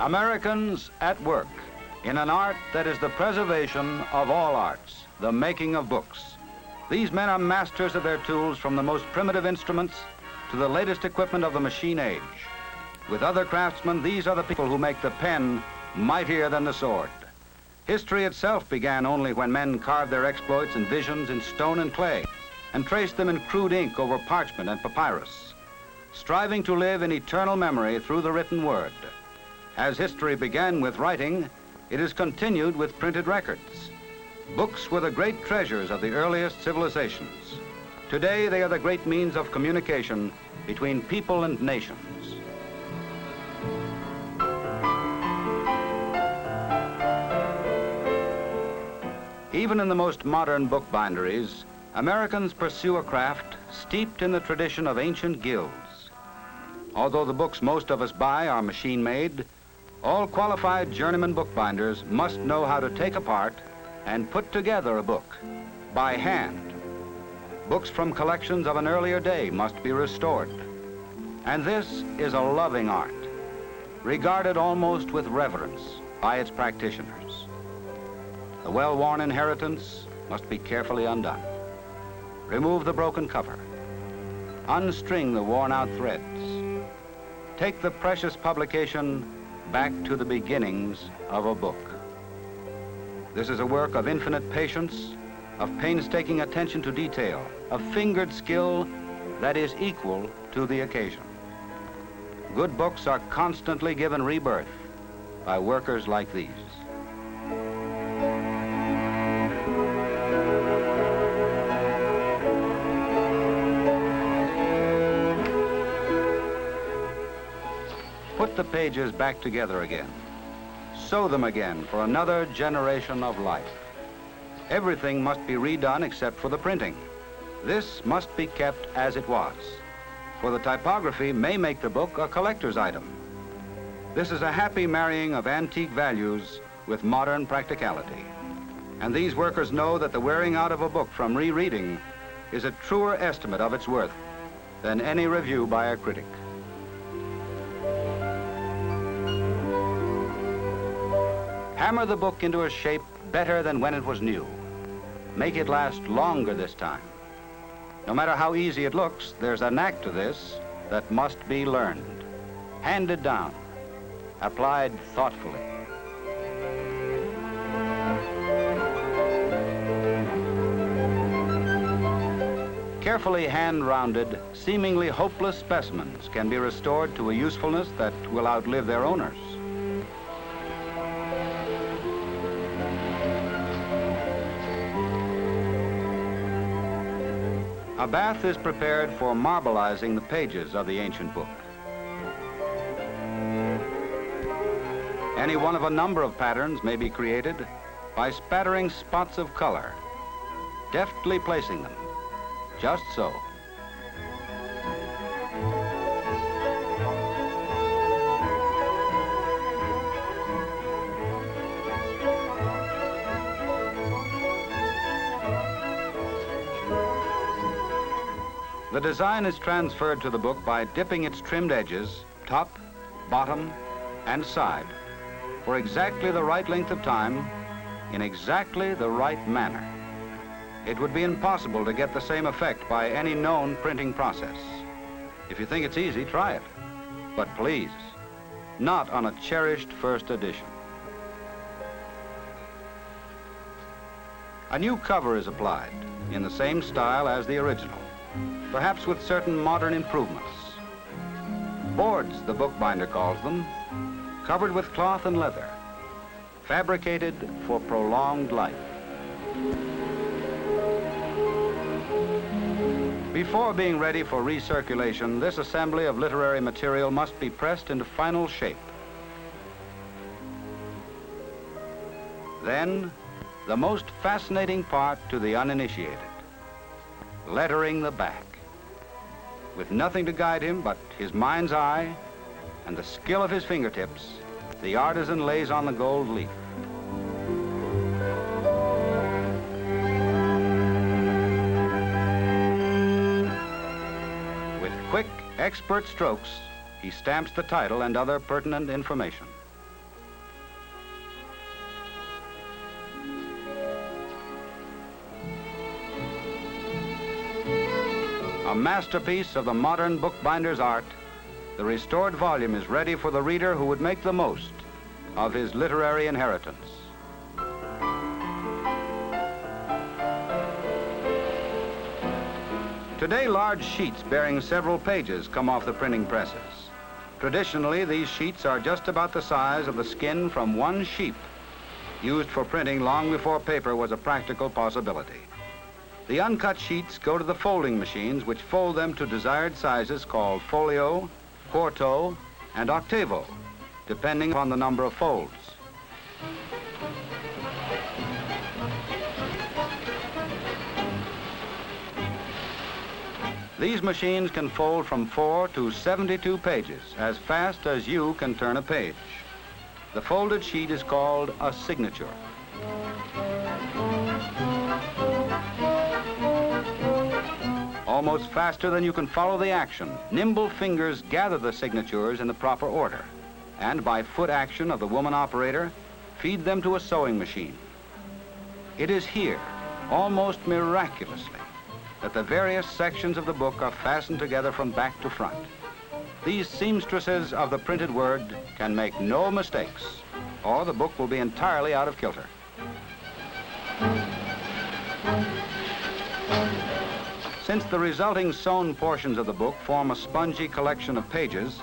Americans at work in an art that is the preservation of all arts, the making of books. These men are masters of their tools, from the most primitive instruments to the latest equipment of the machine age. With other craftsmen, these are the people who make the pen mightier than the sword. History itself began only when men carved their exploits and visions in stone and clay and traced them in crude ink over parchment and papyrus, striving to live in eternal memory through the written word. As history began with writing, it is continued with printed records. Books were the great treasures of the earliest civilizations. Today, they are the great means of communication between people and nations. Even in the most modern bookbinderies, Americans pursue a craft steeped in the tradition of ancient guilds. Although the books most of us buy are machine-made, all qualified journeyman bookbinders must know how to take apart and put together a book by hand. Books from collections of an earlier day must be restored. And this is a loving art, regarded almost with reverence by its practitioners. The well-worn inheritance must be carefully undone. Remove the broken cover. Unstring the worn-out threads. Take the precious publication back to the beginnings of a book. This is a work of infinite patience, of painstaking attention to detail, of fingered skill that is equal to the occasion. Good books are constantly given rebirth by workers like these. Put the pages back together again. Sew them again for another generation of life. Everything must be redone except for the printing. This must be kept as it was, for the typography may make the book a collector's item. This is a happy marrying of antique values with modern practicality. And these workers know that the wearing out of a book from rereading is a truer estimate of its worth than any review by a critic. Hammer the book into a shape better than when it was new. Make it last longer this time. No matter how easy it looks, there's a knack to this that must be learned, handed down, applied thoughtfully. Carefully hand-rounded, seemingly hopeless specimens can be restored to a usefulness that will outlive their owners. A bath is prepared for marbleizing the pages of the ancient book. Any one of a number of patterns may be created by spattering spots of color, deftly placing them, just so. The design is transferred to the book by dipping its trimmed edges, top, bottom, and side, for exactly the right length of time, in exactly the right manner. It would be impossible to get the same effect by any known printing process. If you think it's easy, try it. But please, not on a cherished first edition. A new cover is applied in the same style as the original, perhaps with certain modern improvements. Boards, the bookbinder calls them, covered with cloth and leather, fabricated for prolonged life. Before being ready for recirculation, this assembly of literary material must be pressed into final shape. Then, the most fascinating part to the uninitiated, lettering the back. With nothing to guide him but his mind's eye and the skill of his fingertips, the artisan lays on the gold leaf. With quick, expert strokes, he stamps the title and other pertinent information. A masterpiece of the modern bookbinder's art, the restored volume is ready for the reader who would make the most of his literary inheritance. Today, large sheets bearing several pages come off the printing presses. Traditionally, these sheets are just about the size of the skin from one sheep, used for printing long before paper was a practical possibility. The uncut sheets go to the folding machines, which fold them to desired sizes called folio, quarto, and octavo, depending upon the number of folds. These machines can fold from 4 to 72 pages, as fast as you can turn a page. The folded sheet is called a signature. Almost faster than you can follow the action, nimble fingers gather the signatures in the proper order, and by foot action of the woman operator, feed them to a sewing machine. It is here, almost miraculously, that the various sections of the book are fastened together from back to front. These seamstresses of the printed word can make no mistakes, or the book will be entirely out of kilter. Since the resulting sewn portions of the book form a spongy collection of pages,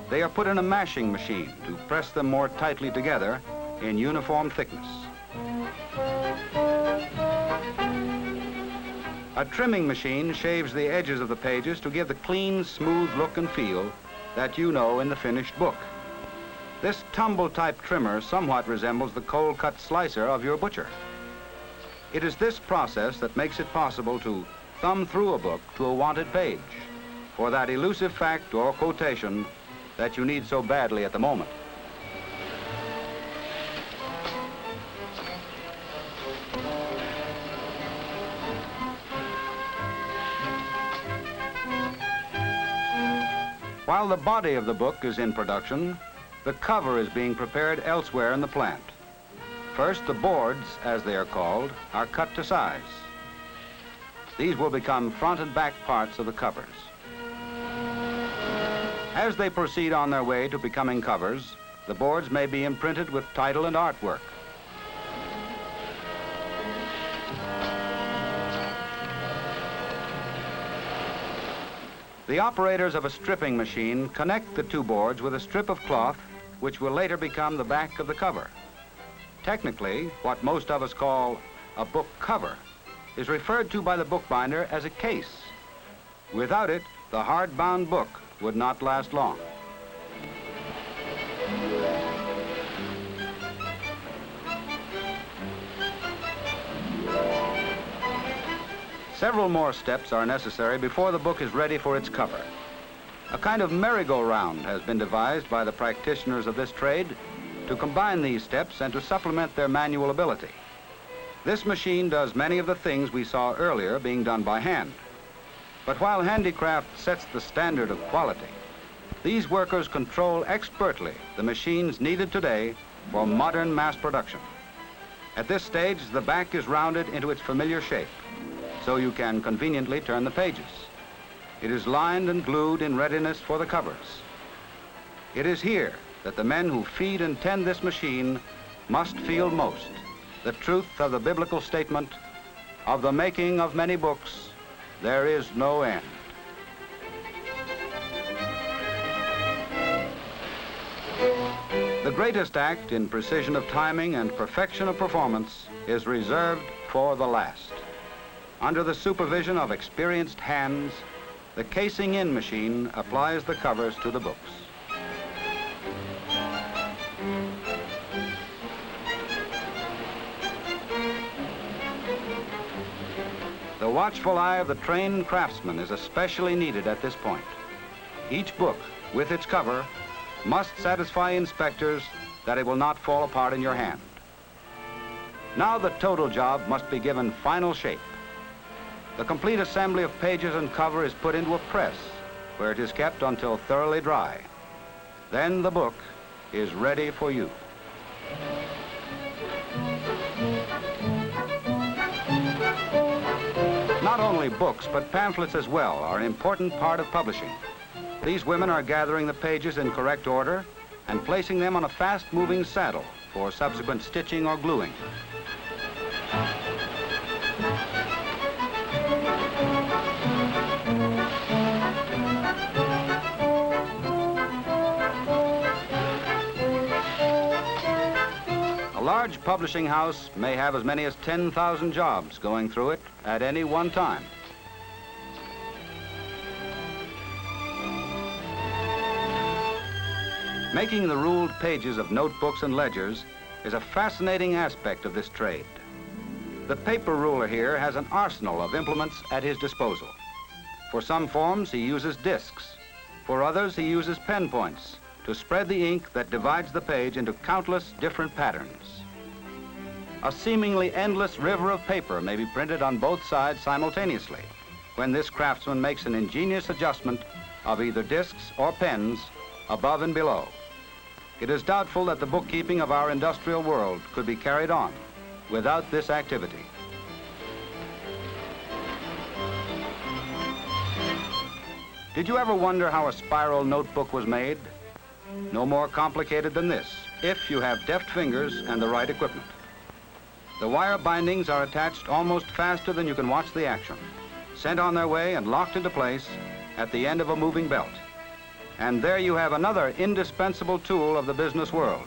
they are put in a mashing machine to press them more tightly together in uniform thickness. A trimming machine shaves the edges of the pages to give the clean, smooth look and feel that you know in the finished book. This tumble-type trimmer somewhat resembles the cold-cut slicer of your butcher. It is this process that makes it possible to thumb through a book to a wanted page, for that elusive fact or quotation that you need so badly at the moment. While the body of the book is in production, the cover is being prepared elsewhere in the plant. First, the boards, as they are called, are cut to size. These will become front and back parts of the covers. As they proceed on their way to becoming covers, the boards may be imprinted with title and artwork. The operators of a stripping machine connect the two boards with a strip of cloth which will later become the back of the cover. Technically, what most of us call a book cover is referred to by the bookbinder as a case. Without it, the hard-bound book would not last long. Several more steps are necessary before the book is ready for its cover. A kind of merry-go-round has been devised by the practitioners of this trade to combine these steps and to supplement their manual ability. This machine does many of the things we saw earlier being done by hand. But while handicraft sets the standard of quality, these workers control expertly the machines needed today for modern mass production. At this stage, the back is rounded into its familiar shape, so you can conveniently turn the pages. It is lined and glued in readiness for the covers. It is here that the men who feed and tend this machine must feel most the truth of the biblical statement, of the making of many books, there is no end. The greatest act in precision of timing and perfection of performance is reserved for the last. Under the supervision of experienced hands, the casing-in machine applies the covers to the books. The watchful eye of the trained craftsman is especially needed at this point. Each book, with its cover, must satisfy inspectors that it will not fall apart in your hand. Now the total job must be given final shape. The complete assembly of pages and cover is put into a press, where it is kept until thoroughly dry. Then the book is ready for you. Not only books, but pamphlets as well are an important part of publishing. These women are gathering the pages in correct order and placing them on a fast-moving saddle for subsequent stitching or gluing. A large publishing house may have as many as 10,000 jobs going through it at any one time. Making the ruled pages of notebooks and ledgers is a fascinating aspect of this trade. The paper ruler here has an arsenal of implements at his disposal. For some forms, he uses discs. For others, he uses pen points to spread the ink that divides the page into countless different patterns. A seemingly endless river of paper may be printed on both sides simultaneously when this craftsman makes an ingenious adjustment of either discs or pens above and below. It is doubtful that the bookkeeping of our industrial world could be carried on without this activity. Did you ever wonder how a spiral notebook was made? No more complicated than this, if you have deft fingers and the right equipment. The wire bindings are attached almost faster than you can watch the action, sent on their way and locked into place at the end of a moving belt. And there you have another indispensable tool of the business world,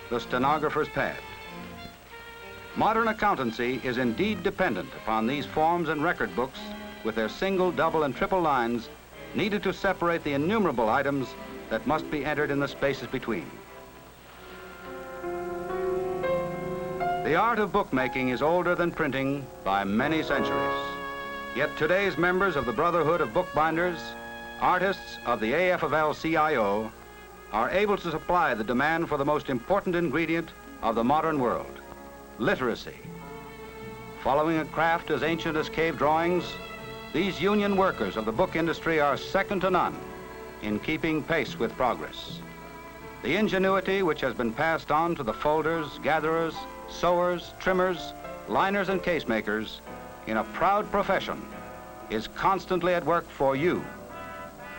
the stenographer's pad. Modern accountancy is indeed dependent upon these forms and record books with their single, double, and triple lines needed to separate the innumerable items that must be entered in the spaces between. The art of bookmaking is older than printing by many centuries. Yet today's members of the Brotherhood of Bookbinders, artists of the AFL-CIO, are able to supply the demand for the most important ingredient of the modern world, literacy. Following a craft as ancient as cave drawings, these union workers of the book industry are second to none in keeping pace with progress. The ingenuity which has been passed on to the folders, gatherers, sewers, trimmers, liners, and case makers in a proud profession is constantly at work for you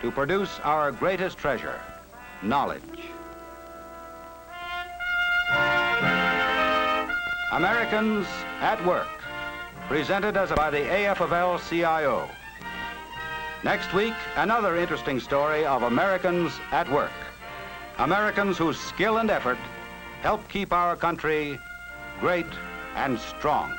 to produce our greatest treasure, knowledge. Americans at Work, presented by the AFL-CIO. Next week, another interesting story of Americans at work. Americans whose skill and effort help keep our country great and strong.